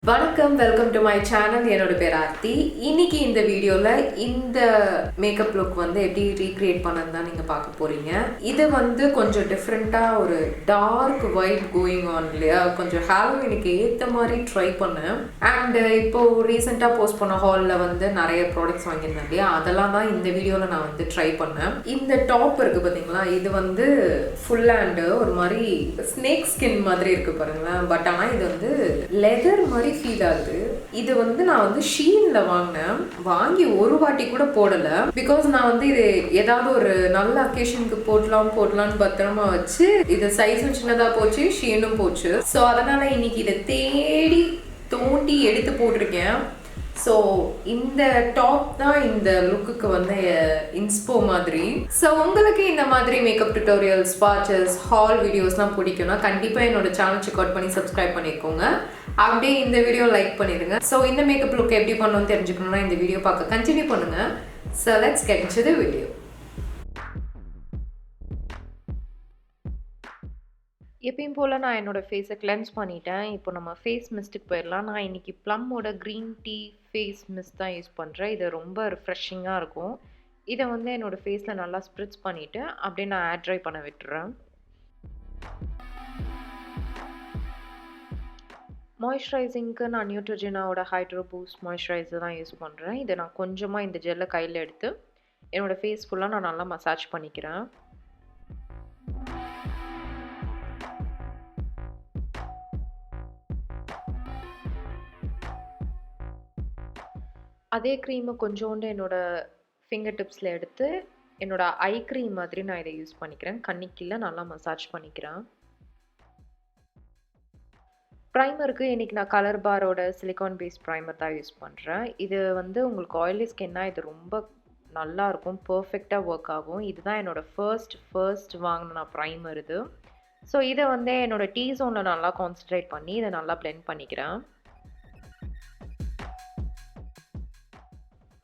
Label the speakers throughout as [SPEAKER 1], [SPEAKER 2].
[SPEAKER 1] வணக்கம், welcome to my channel. என்னோட பேர் ஆர்த்தி. இன்னைக்கு இந்த வீடியோவில் இந்த மேக்கப் லுக் வந்து எப்படி ரீக்ரியேட் பண்ணது தான் நீங்கள் பார்க்க போகிறீங்க. இது வந்து கொஞ்சம் டிஃப்ரெண்ட்டாக ஒரு டார்க் வைட் கோயிங் ஆன் இல்லையா, கொஞ்சம் ஹாலோவீனுக்கு ஏற்ற மாதிரி ட்ரை பண்ணேன். அண்டு இப்போது ரீசெண்டாக போஸ்ட் பண்ண ஹாலில் வந்து நிறைய ப்ராடக்ட்ஸ் வாங்கியிருந்தேன் இல்லையா, அதெல்லாம் தான் இந்த வீடியோவில் நான் வந்து ட்ரை பண்ணேன். இந்த டாப் இருக்குது பார்த்தீங்களா, இது வந்து ஃபுல் ஹேண்டு ஒரு மாதிரி ஸ்னேக் ஸ்கின் மாதிரி இருக்குது பாருங்களேன். பட் ஆனால் இது வந்து லெதர் மாதிரி ஃபீல் ஆகுது. இது வந்து நான் வந்து ஷீன்ல வாங்கி ஒரு வாட்டி கூட போடல. பிகாஸ் நான் வந்து இது ஏதாவது ஒரு நல்ல அக்கேஷனுக்கு போடலாம்னு பத்திரமா வச்சு இது சைஸும் சின்னதா போச்சு, ஷீனும் போச்சு. ஸோ அதனால இன்னைக்கு இதை தேடி தோண்டி எடுத்து போட்டிருக்கேன். ஸோ இந்த டாப் தான் இந்த லுக்குக்கு வந்து இன்ஸ்போ மாதிரி. ஸோ உங்களுக்கு இந்த மாதிரி மேக்கப் டியூட்டோரியல்ஸ், ஸ்பாச்சஸ், ஹால் வீடியோஸ்லாம் பிடிக்கும்னா கண்டிப்பாக என்னோட சேனல் செக் அவுட் பண்ணி சப்ஸ்கிரைப் பண்ணிக்கோங்க. அப்படியே இந்த வீடியோ லைக் பண்ணிடுங்க. ஸோ இந்த மேக்கப் லுக் எப்படி பண்ணணும்னு தெரிஞ்சுக்கணும்னா இந்த வீடியோ பார்க்க கண்டினியூ பண்ணுங்க. So let's get into the video. எப்பயும் போல் நான் என்னோடய ஃபேஸை கிளென்ஸ் பண்ணிட்டேன். இப்போ நம்ம ஃபேஸ் மிஸ்ட்டுக்கு போயிடலாம். நான் இன்றைக்கி ப்ளம்மோட க்ரீன் டீ ஃபேஸ் மிஸ்ட் தான் யூஸ் பண்ணுறேன். இது ரொம்ப ரிஃப்ரெஷிங்காக இருக்கும். இதை வந்து என்னோடய ஃபேஸில் நல்லா ஸ்ப்ரிட்ஸ் பண்ணிவிட்டு அப்படியே நான் ஏர் ட்ரை பண்ண விட்டுறேன். மாய்ஸ்சரைசிங்க்கு நான் நியூட்ரோஜெனாவோட ஹைட்ரோ பூஸ்ட் மாய்ஸ்சரைசர் தான் யூஸ் பண்ணுறேன். இதை நான் கொஞ்சமாக இந்த ஜெல்லை கையில் எடுத்து என்னோடய ஃபேஸ் ஃபுல்லாக நான் நல்லா மசாஜ் பண்ணிக்கிறேன். அதே க்ரீமை கொஞ்சோண்டு என்னோடய ஃபிங்கர் டிப்ஸில் எடுத்து என்னோடய ஐ க்ரீம் மாதிரி நான் இதை யூஸ் பண்ணிக்கிறேன். கண்ணிக்கீழே நல்லா மசாஜ் பண்ணிக்கிறேன். ப்ரைமருக்கு இன்றைக்கி நான் கலர் பாரோட சிலிகான் பேஸ்ட் ப்ரைமர் தான் யூஸ் பண்ணுறேன். இது வந்து உங்களுக்கு ஆயிலி ஸ்கின்னா இது ரொம்ப நல்லாயிருக்கும், பர்ஃபெக்டாக ஒர்க் ஆகும். இதுதான் என்னோடய ஃபர்ஸ்ட் வாங்கின ப்ரைமர் இது. ஸோ இதை வந்து என்னோடய டீ ஜோனில் நல்லா கான்சன்ட்ரேட் பண்ணி இதை நல்லா பிளெண்ட் பண்ணிக்கிறேன்.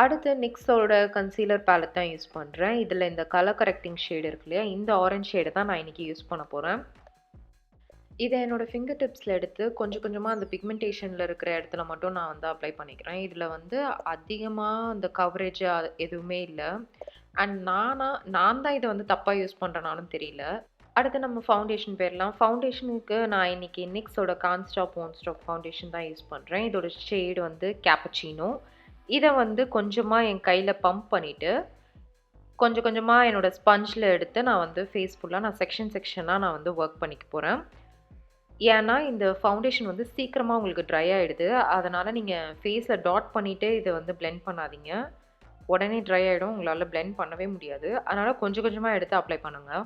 [SPEAKER 1] அடுத்து நிக்ஸோட கன்சீலர் பேலட் தான் யூஸ் பண்ணுறேன். இதில் இந்த கலர் கரெக்டிங் ஷேடு இருக்கு இல்லையா, இந்த ஆரஞ்ச் ஷேடு தான் நான் இன்றைக்கி யூஸ் பண்ண போகிறேன். இதை என்னோடய ஃபிங்கர் டிப்ஸில் எடுத்து கொஞ்சம் கொஞ்சமாக அந்த பிக்மெண்டேஷனில் இருக்கிற இடத்துல மட்டும் நான் வந்து அப்ளை பண்ணிக்கிறேன். இதில் வந்து அதிகமாக அந்த கவரேஜ் எதுவுமே இல்லை. அண்ட் நான் தான் இதை வந்து தப்பாக யூஸ் பண்ணுறனாலும் தெரியல. அடுத்து நம்ம ஃபவுண்டேஷன் போயிடலாம். ஃபவுண்டேஷனுக்கு நான் இன்றைக்கி நிக்ஸோட கான்ஸ்டாப் ஒன்ஸ்டாப் ஃபவுண்டேஷன் தான் யூஸ் பண்ணுறேன். இதோட ஷேடு வந்து கேப்பச்சினோ. இதை வந்து கொஞ்சமாக என் கையில் பம்ப் பண்ணிவிட்டு கொஞ்சம் கொஞ்சமாக என்னோடய ஸ்பஞ்சில் எடுத்து நான் வந்து ஃபேஸ் ஃபுல்லாக நான் செக்ஷனாக நான் வந்து ஒர்க் பண்ணிக்க போகிறேன். ஏன்னா இந்த ஃபவுண்டேஷன் வந்து சீக்கிரமாக உங்களுக்கு ட்ரை ஆகிடுது. அதனால் நீங்கள் ஃபேஸில் டாட் பண்ணிவிட்டு இதை வந்து பிளெண்ட் பண்ணாதீங்க. உடனே ட்ரை ஆகிடும், உங்களால் பிளெண்ட் பண்ணவே முடியாது. அதனால் கொஞ்சம் கொஞ்சமாக எடுத்து அப்ளை பண்ணுங்கள்.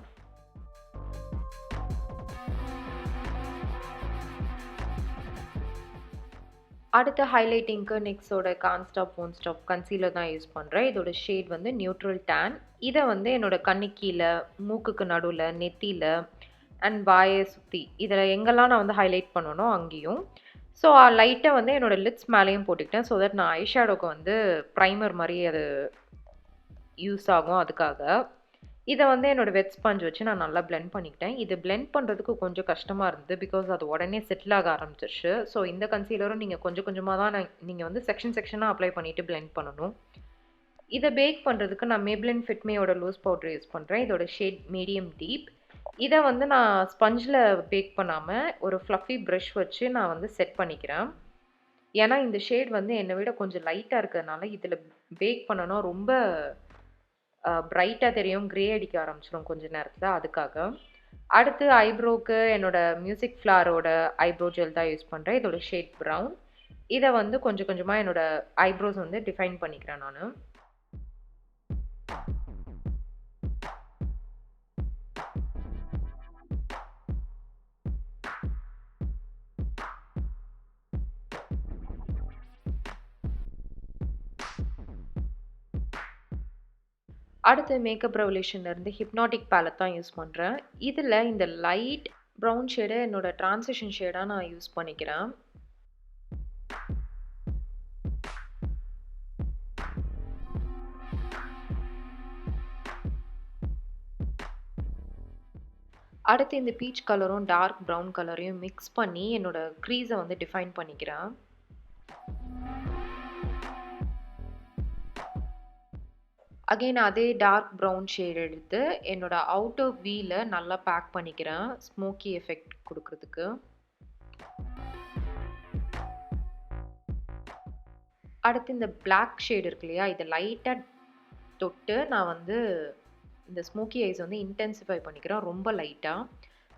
[SPEAKER 1] அடுத்த ஹைலைட்டிங்க்கு நிக்ஸோட கான்ஸ்டாப் ஒன்ஸ்டாப் கன்சீலர் தான் யூஸ் பண்ணுறேன். இதோட ஷேட் வந்து நியூட்ரல் டேன். இதை வந்து என்னோடய கண்ணுக்கீழே, மூக்குக்கு நடுவில், நெத்தியில் அண்ட் வாயை சுற்றி இதில் எங்கெல்லாம் நான் வந்து ஹைலைட் பண்ணணும் அங்கேயும். ஸோ லைட்டாக வந்து என்னோடய லிப்ஸ் மேலேயும் போட்டுக்கிட்டேன். ஸோ தட் நான் ஐஷேடோக்கு வந்து ப்ரைமர் மாதிரி அது யூஸ் ஆகும். அதுக்காக இதை வந்து என்னோடய வெட் ஸ்பஞ்ச் வச்சு நான் நல்லா பிளெண்ட் பண்ணிக்கிட்டேன். இது பிளெண்ட் பண்ணுறதுக்கு கொஞ்சம் கஷ்டமாக இருந்தது. பிகாஸ் அது உடனே செட்டில் ஆக ஆரம்பிச்சிருச்சு. ஸோ இந்த கன்சீலரும் நீங்கள் கொஞ்சம் கொஞ்சமாக தான் நீங்கள் வந்து செக்ஷனாக அப்ளை பண்ணிவிட்டு பிளெண்ட் பண்ணணும். இதை பேக் பண்ணுறதுக்கு நான் மேப்ளின் ஃபிட்மியோட லூஸ் பவுடர் யூஸ் பண்ணுறேன். இதோட ஷேட் மீடியம் டீப். இதை வந்து நான் ஸ்பஞ்சில் பேக் பண்ணாமல் ஒரு ஃப்ளஃபி ப்ரஷ் வச்சு நான் வந்து செட் பண்ணிக்கிறேன். ஏன்னா இந்த ஷேட் வந்து என்னை விட கொஞ்சம் லைட்டாக இருக்கிறதுனால இதில் பேக் பண்ணணும் ரொம்ப பிரைட்டாக தெரியும், க்ரே அடிக்க ஆரம்பிச்சிடும் கொஞ்ச நேரத்தில். அதுக்காக அடுத்து ஐப்ரோவுக்கு என்னோடய மியூசிக் ஃப்ளாரோட ஐப்ரோ ஜெல் தான் யூஸ் பண்ணுறேன். இதோட ஷேட் ப்ரௌன். இதை வந்து கொஞ்சம் கொஞ்சமாக என்னோடய ஐப்ரோஸ் வந்து டிஃபைன் பண்ணிக்கிறேன் நான். அடுத்து மேக்கப் ரெவல்யூஷன்லேருந்து ஹிப்னாட்டிக் பேலட் தான் யூஸ் பண்ணுறேன். இதில் இந்த லைட் ப்ரௌன் ஷேடை என்னோடய ட்ரான்சிஷன் ஷேடாக நான் யூஸ் பண்ணிக்கிறேன். அடுத்து இந்த பீச் கலரும் டார்க் ப்ரௌன் கலரையும் மிக்ஸ் பண்ணி என்னோடய க்ரீஸை வந்து டிஃபைன் பண்ணிக்கிறேன். அகைன் அதே டார்க் ப்ரௌன் ஷேட் எடுத்து என்னோட அவுட்டர் வீல நல்லா பேக் பண்ணிக்கிறேன் ஸ்மோக்கி எஃபெக்ட் கொடுக்கறதுக்கு. அடுத்து இந்த பிளாக் ஷேட் இருக்கு இல்லையா, இதை லைட்டாக தொட்டு நான் வந்து இந்த ஸ்மோக்கி ஐஸ் வந்து இன்டென்சிஃபை பண்ணிக்கிறேன் ரொம்ப லைட்டாக.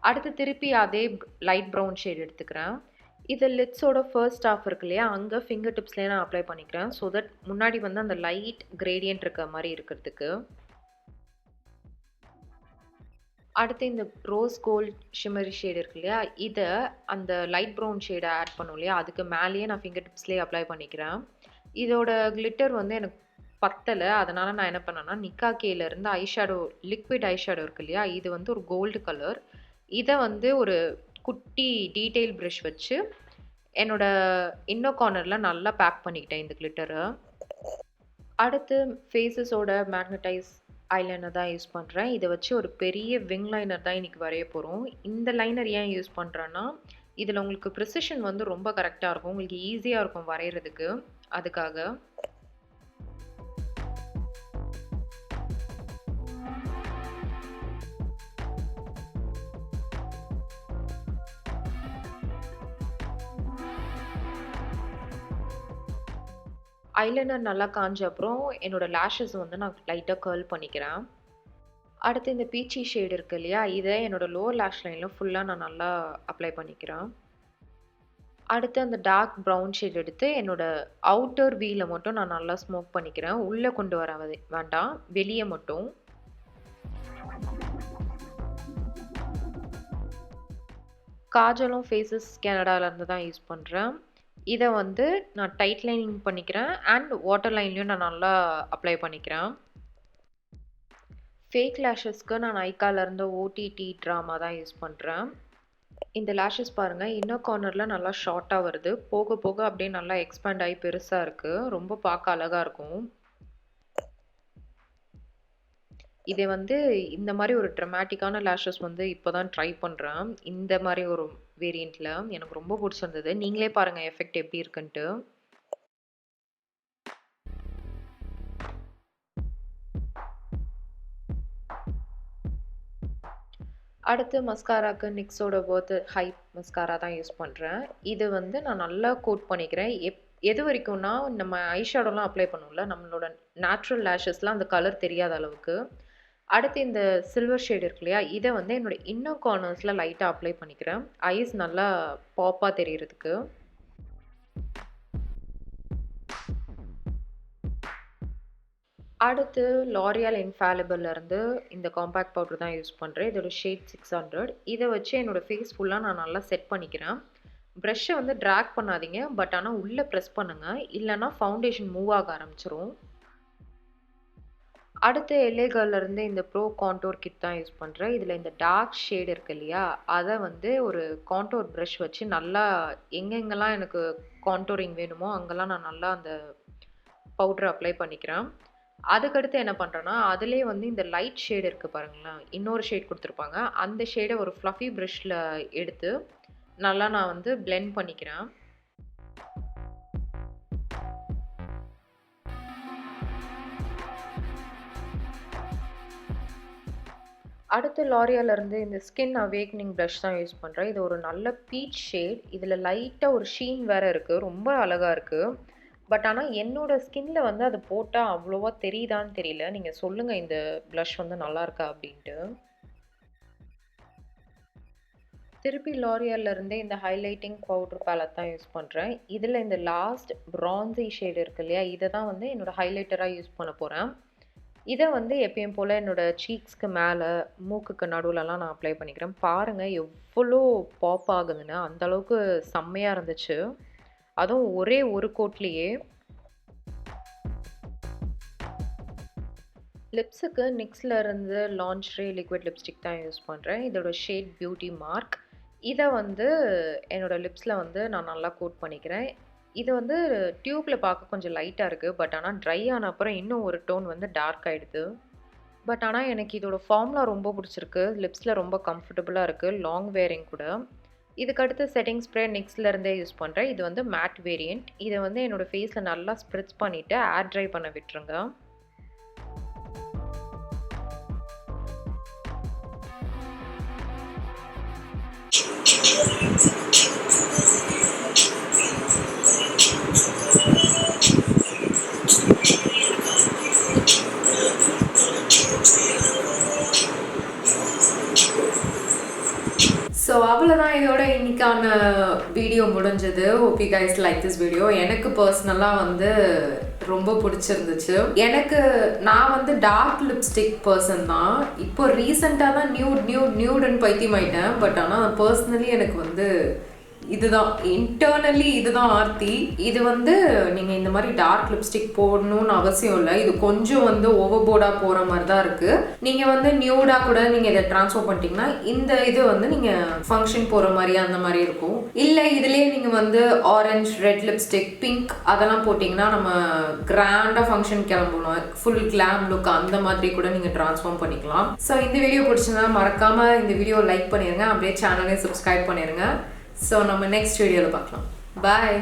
[SPEAKER 1] அடுத்து திருப்பி அதே லைட் ப்ரௌன் ஷேட் எடுத்துக்கிறேன். இது லிட்ஸோட ஃபர்ஸ்ட் ஹாஃப் இருக்கு இல்லையா, அங்கே ஃபிங்கர் டிப்ஸ்லேயே நான் அப்ளை பண்ணிக்கிறேன். ஸோ தட் முன்னாடி வந்து அந்த லைட் கிரேடியன்ட் இருக்க மாதிரி இருக்கிறதுக்கு. அடுத்து இந்த ரோஸ் கோல்ட் ஷிமரி ஷேட் இருக்கு இல்லையா, இதை அந்த லைட் ப்ரௌன் ஷேடை ஆட் பண்ணும் இல்லையா, அதுக்கு மேலேயே நான் ஃபிங்கர் டிப்ஸ்லேயே அப்ளை பண்ணிக்கிறேன். இதோட கிளிட்டர் வந்து எனக்கு பத்தலை, அதனால் நான் என்ன பண்ணேன்னா நிக்காகேலேருந்து ஐஷேடோ லிக்விட் ஐஷேடோ இருக்கு இல்லையா, இது வந்து ஒரு கோல்டு கலர். இதை வந்து ஒரு குட்டி டீட்டெயில் ப்ரஷ் வச்சு என்னோட இன்னர் கார்னரில் நல்லா பேக் பண்ணிக்கிட்டேன் இந்த கிளிட்டரை. அடுத்து ஃபேஸஸோட மேக்னடைஸ் ஐலைனர் தான் யூஸ் பண்ணுறேன். இதை வச்சு ஒரு பெரிய விங் லைனர் தான் இன்றைக்கி வரைய போகிறோம். இந்த லைனர் ஏன் யூஸ் பண்ணுறேன்னா, இதில் உங்களுக்கு ப்ரிசிஷன் வந்து ரொம்ப கரெக்டாக இருக்கும், உங்களுக்கு ஈஸியாக இருக்கும் வரைகிறதுக்கு, அதுக்காக. ஐலைனர் நல்லா காஞ்ச அப்புறம் என்னோட லேஷஸ் வந்து நான் லைட்டாக கர்ல் பண்ணிக்கிறேன். அடுத்து இந்த பீச்சி ஷேட் இருக்கு இல்லையா, இதை என்னோட லோவர் லேஷ் லைனில் ஃபுல்லாக நான் நல்லா அப்ளை பண்ணிக்கிறேன். அடுத்து அந்த டார்க் ப்ரௌன் ஷேட் எடுத்து என்னோட அவுட்டர் வீல மட்டும் நான் நல்லா ஸ்மோக் பண்ணிக்கிறேன். உள்ளே கொண்டு வர வேண்டாம், வெளியே மட்டும். காஜலும் ஃபேஸஸ் கனடாலேருந்து தான் யூஸ் பண்ணுறேன். இதை வந்து நான் டைட் லைனிங் பண்ணிக்கிறேன் அண்ட் வாட்டர் லைன்லையும் நான் நல்லா அப்ளை பண்ணிக்கிறேன். ஃபேக் லேஷஸ்க்கு நான் ஐக்காலேருந்து ஓடிடி ட்ராமா தான் யூஸ் பண்ணுறேன். இந்த லேஷஸ் பாருங்கள், இன்னர் கார்னரில் நல்லா ஷார்ட்டாக வருது, போக போக அப்படியே நல்லா எக்ஸ்பேண்ட் ஆகி பெருசாக இருக்குது, ரொம்ப பார்க்க அழகாக இருக்கும். இதை வந்து இந்த மாதிரி ஒரு ட்ரமாட்டிக்கான லேஷஸ் வந்து இப்போ தான் ட்ரை பண்ணுறேன். இந்த மாதிரி ஒரு வேரியண்ட்டில் எனக்கு ரொம்ப பிடிச்சிருந்தது. நீங்களே பாருங்கள் எஃபெக்ட் எப்படி இருக்குன்ட்டு. அடுத்து மஸ்காராக்கு நிக்ஸோட வொர்த் ஹைப் மஸ்காரா தான் யூஸ் பண்ணுறேன். இது வந்து நான் நல்லா கோட் பண்ணிக்கிறேன். எது வரைக்கும்னா, நம்ம ஐஷேடோலாம் அப்ளை பண்ணுவோம்ல, நம்மளோட நேச்சுரல் லேஷஸ்லாம் அந்த கலர் தெரியாத அளவுக்கு. அடுத்து இந்த சில்வர் ஷேட் இருக்கு இல்லையா, இதை வந்து என்னோடய இன்னர் கார்னர்ஸில் லைட்டாக அப்ளை பண்ணிக்கிறேன், ஐஸ் நல்லா பாப்பாக தெரியறதுக்கு. அடுத்து லாரியால் இன்ஃபாலிபிள்லேருந்து இந்த காம்பேக்ட் பவுடர் தான் யூஸ் பண்ணுறேன். இதோட ஷேட் 600. இதை வச்சு என்னோடய ஃபேஸ் ஃபுல்லாக நான் நல்லா செட் பண்ணிக்கிறேன். ப்ரஷ்ஷை வந்து ட்ராக் பண்ணாதீங்க, பட் ஆனால் உள்ளே ப்ரெஸ் பண்ணுங்கள், இல்லைன்னா ஃபவுண்டேஷன் மூவ் ஆக ஆரம்பிச்சிரும். அடுத்து எல்ஏ கேர்லேருந்து இந்த ப்ரோ கான்டோர் கிட் தான் யூஸ் பண்ணுறேன். இதில் இந்த டார்க் ஷேட் இருக்கு இல்லையா, அதை வந்து ஒரு கான்டோர் ப்ரஷ் வச்சு நல்லா எங்கெங்கெல்லாம் எனக்கு கான்டோரிங் வேணுமோ அங்கெல்லாம் நான் நல்லா அந்த பவுடரை அப்ளை பண்ணிக்கிறேன். அதுக்கடுத்து என்ன பண்ணுறேன்னா, அதிலே வந்து இந்த லைட் ஷேடு இருக்குது பாருங்களேன், இன்னொரு ஷேட் கொடுத்துருப்பாங்க, அந்த ஷேடை ஒரு ஃப்ளஃபி ப்ரஷில் எடுத்து நல்லா நான் வந்து பிளெண்ட் பண்ணிக்கிறேன். அடுத்து லாரியாலேருந்து இந்த ஸ்கின் அவேக்னிங் ப்ரஷ் தான் யூஸ் பண்ணுறேன். இது ஒரு நல்ல பீச் ஷேட். இதில் லைட்டாக ஒரு ஷீன் வேறு இருக்குது, ரொம்ப அழகாக இருக்குது. பட் ஆனால் என்னோடய ஸ்கின்னில் வந்து அது போட்டால் அவ்வளோவா தெரியுதான்னு தெரியல. நீங்கள் சொல்லுங்கள் இந்த ப்ளஷ் வந்து நல்லா இருக்கா அப்படின்ட்டு. திருப்பி லாரியாலேருந்தே இந்த ஹைலைட்டிங் பவுடர் பேலட் தான் யூஸ் பண்ணுறேன். இதில் இந்த லாஸ்ட் ப்ரான்ஸி ஷேடு இருக்குது இல்லையா, இதை தான் வந்து என்னோடய ஹைலைட்டராக யூஸ் பண்ண போகிறேன். இதை வந்து எப்பயும் போல் என்னோடய சீக்ஸ்க்கு மேலே, மூக்குக்கு நடுவுலலாம் நான் அப்ளை பண்ணிக்கிறேன். பாருங்கள் எவ்வளோ பாப் ஆகுதுன்னு, அந்தளவுக்கு செம்மையாக இருந்துச்சு, அதுவும் ஒரே ஒரு கோட்லேயே. லிப்ஸுக்கு நிக்ஸில் இருந்து லான்ச்ரே லிக்விட் லிப்ஸ்டிக் தான் யூஸ் பண்ணுறேன். இதோட ஷேட் பியூட்டி மார்க். இதை வந்து என்னோடய லிப்ஸில் வந்து நான் நல்லா கோட் பண்ணிக்கிறேன். இது வந்து டியூப்பில் பார்க்க கொஞ்சம் லைட்டாக இருக்குது, பட் ஆனால் ட்ரை ஆன அப்புறம் இன்னும் ஒரு டோன் வந்து டார்க் ஆகிடுது. பட் ஆனால் எனக்கு இதோட ஃபார்முலா ரொம்ப பிடிச்சிருக்கு, லிப்ஸில் ரொம்ப கம்ஃபர்டபுளாக இருக்குது, லாங் வேரிங் கூட. இதுக்கு அடுத்து செட்டிங் ஸ்ப்ரே நெக்ஸ்ட்ல இருந்தே யூஸ் பண்ணுறேன். இது வந்து மேட் வேரியண்ட். இதை வந்து என்னோடய ஃபேஸில் நல்லா ஸ்ப்ரிட்ஸ் பண்ணிவிட்டு ஏர் ட்ரை பண்ண விட்டுருங்க. ஸோ அவ்வளோதான், இதோட இன்னைக்கான வீடியோ முடிஞ்சது. Hope you guys like this video. எனக்கு பர்சனலாக வந்து ரொம்ப பிடிச்சிருந்துச்சு. நான் வந்து டார்க் லிப்ஸ்டிக் பர்சன் தான். இப்போ ரீசெண்டாக தான் நியூடுன்னு பைத்தியமாயிட்டேன். பட் ஆனால் பர்சனலி எனக்கு வந்து இதுதான் இன்டர்னலி இதுதான் ஆர்த்தி. இது வந்து நீங்கள் இந்த மாதிரி டார்க் லிப்ஸ்டிக் போடணும்னு அவசியம் இல்லை. இது கொஞ்சம் வந்து ஓவர்போர்டாக போகிற மாதிரி தான் இருக்குது. நீங்கள் வந்து நியூடாக கூட நீங்கள் இதை ட்ரான்ஸ்ஃபர் பண்ணிட்டீங்கன்னா இந்த இது வந்து நீங்கள் ஃபங்க்ஷன் போகிற மாதிரி அந்த மாதிரி இருக்கும். இல்லை இதுலேயே நீங்கள் வந்து ஆரஞ்ச், ரெட் லிப்ஸ்டிக், பிங்க் அதெல்லாம் போட்டிங்கன்னா நம்ம கிராண்டாக ஃபங்க்ஷன் கிளம்பணும், ஃபுல் கிளாம் லுக் அந்த மாதிரி கூட நீங்கள் ட்ரான்ஸ்ஃபார்ம் பண்ணிக்கலாம். ஸோ இந்த வீடியோ பிடிச்சிருந்தா மறக்காமல் இந்த வீடியோ லைக் பண்ணிடுங்க. அப்படியே சேனலையும் சப்ஸ்கிரைப் பண்ணிடுங்க. ஸோ நம்ம நெக்ஸ்ட் வீடியோவில் பார்க்கலாம். பாய்.